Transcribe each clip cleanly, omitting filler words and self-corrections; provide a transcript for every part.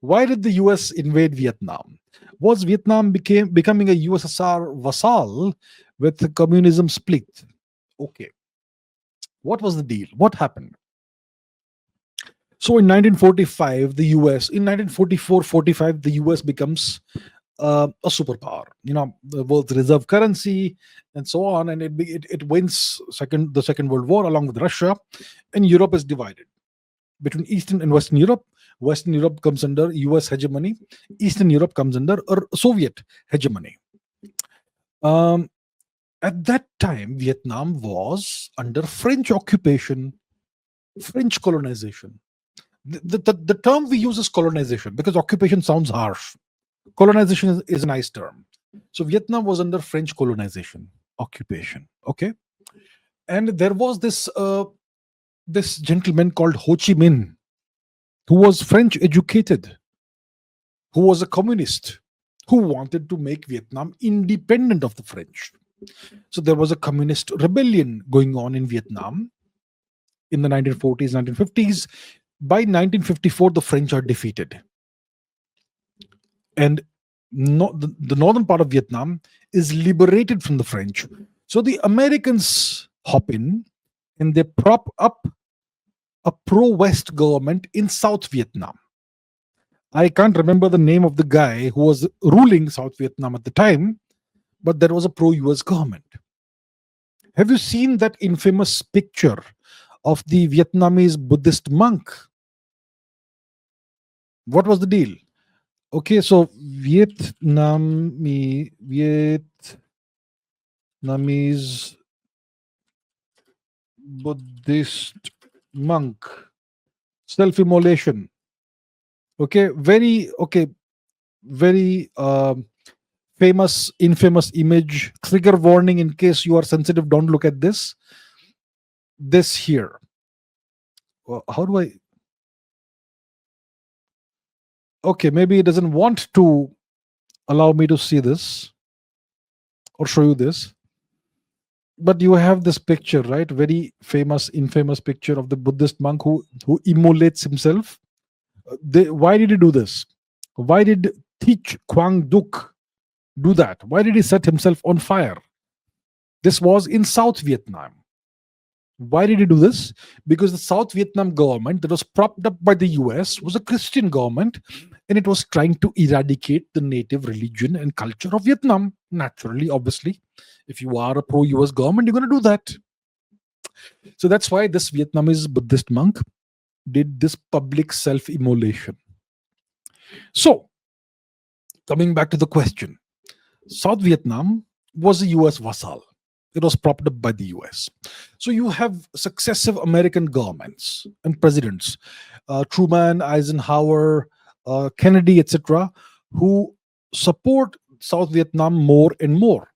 Why did the US invade Vietnam? Was Vietnam becoming a USSR vassal with the communism split? Okay, what was the deal? What happened? So in 1945, the US, in 1944-45, the US becomes a superpower. The world's reserve currency and so on, and it wins the Second World War along with Russia, and Europe is divided between Eastern and Western Europe. Western Europe comes under US hegemony. Eastern Europe comes under Soviet hegemony. At that time, Vietnam was under French occupation, French colonization. The term we use is colonization because occupation sounds harsh. Colonization is a nice term. So Vietnam was under French colonization, occupation. Okay, and there was this gentleman called Ho Chi Minh, who was French educated, who was a communist, who wanted to make Vietnam independent of the French. So there was a communist rebellion going on in Vietnam in the 1940s, 1950s. By 1954, the French are defeated. And the northern part of Vietnam is liberated from the French. So the Americans hop in and they prop up a pro-West government in South Vietnam. I can't remember the name of the guy who was ruling South Vietnam at the time, but there was a pro-US government. Have you seen that infamous picture of the Vietnamese Buddhist monk? What was the deal? Okay, so Vietnamese Buddhist monk, self-immolation. Very famous, infamous image. Trigger warning in case you are sensitive. Don't look at this. This here. Well, how do I? Okay, maybe it doesn't want to allow me to see this or show you this. But you have this picture, right? Very famous, infamous picture of the Buddhist monk who immolates himself. Why did he do this? Why did Thich Quang Duc do that? Why did he set himself on fire? This was in South Vietnam. Why did he do this? Because the South Vietnam government that was propped up by the US was a Christian government, and it was trying to eradicate the native religion and culture of Vietnam. Naturally, obviously, if you are a pro-US government, you're going to do that. So that's why this Vietnamese Buddhist monk did this public self-immolation. So, coming back to the question, South Vietnam was a US vassal. It was propped up by the US. So you have successive American governments and presidents, Truman, Eisenhower, Kennedy, etc., who support South Vietnam more and more.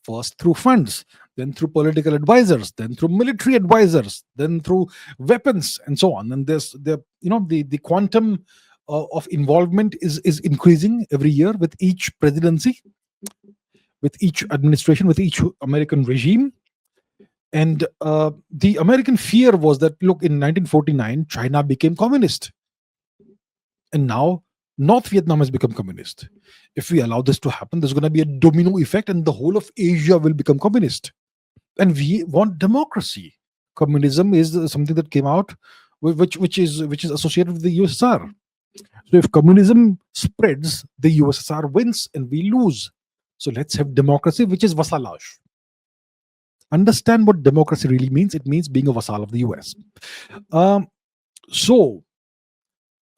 First through funds, then through political advisors, then through military advisors, then through weapons, and so on. And the quantum of involvement is increasing every year with each presidency, with each administration, with each American regime. And the American fear was that, look, in 1949, China became communist. And now North Vietnam has become communist. If we allow this to happen, there's going to be a domino effect and the whole of Asia will become communist. And we want democracy. Communism is something that came out, which is associated with the USSR. So if communism spreads, the USSR wins and we lose. So let's have democracy, which is vassalage. Understand what democracy really means. It means being a vassal of the US.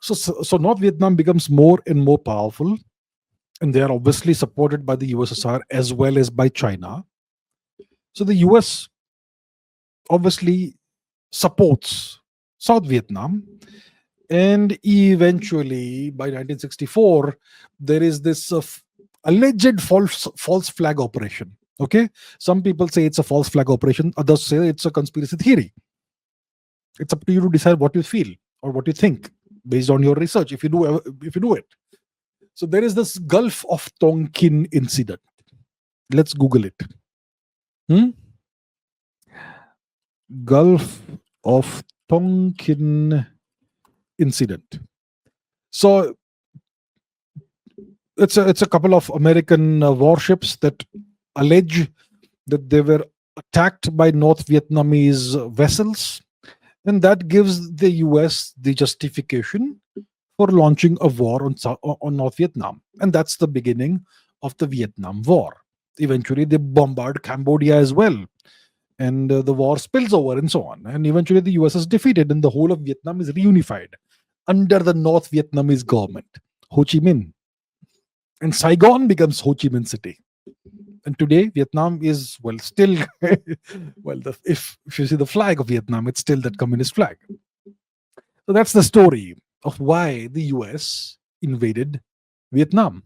So North Vietnam becomes more and more powerful, and they are obviously supported by the USSR as well as by China. So the US obviously supports South Vietnam, and eventually by 1964 there is this alleged false flag operation. Okay, some people say it's a false flag operation, others say it's a conspiracy theory. It's up to you to decide what you feel or what you think based on your research, if you do it. So there is this Gulf of Tonkin incident. Let's Google it. Gulf of Tonkin incident. So It's a couple of American warships that allege that they were attacked by North Vietnamese vessels, and that gives the US the justification for launching a war on North Vietnam, and that's the beginning of the Vietnam War. Eventually, they bombard Cambodia as well, and the war spills over, and so on. And eventually, the US is defeated, and the whole of Vietnam is reunified under the North Vietnamese government, Ho Chi Minh, and Saigon becomes Ho Chi Minh City. And today, Vietnam is, well, still well, if you see the flag of Vietnam, it's still that communist flag. So that's the story of why the US invaded Vietnam.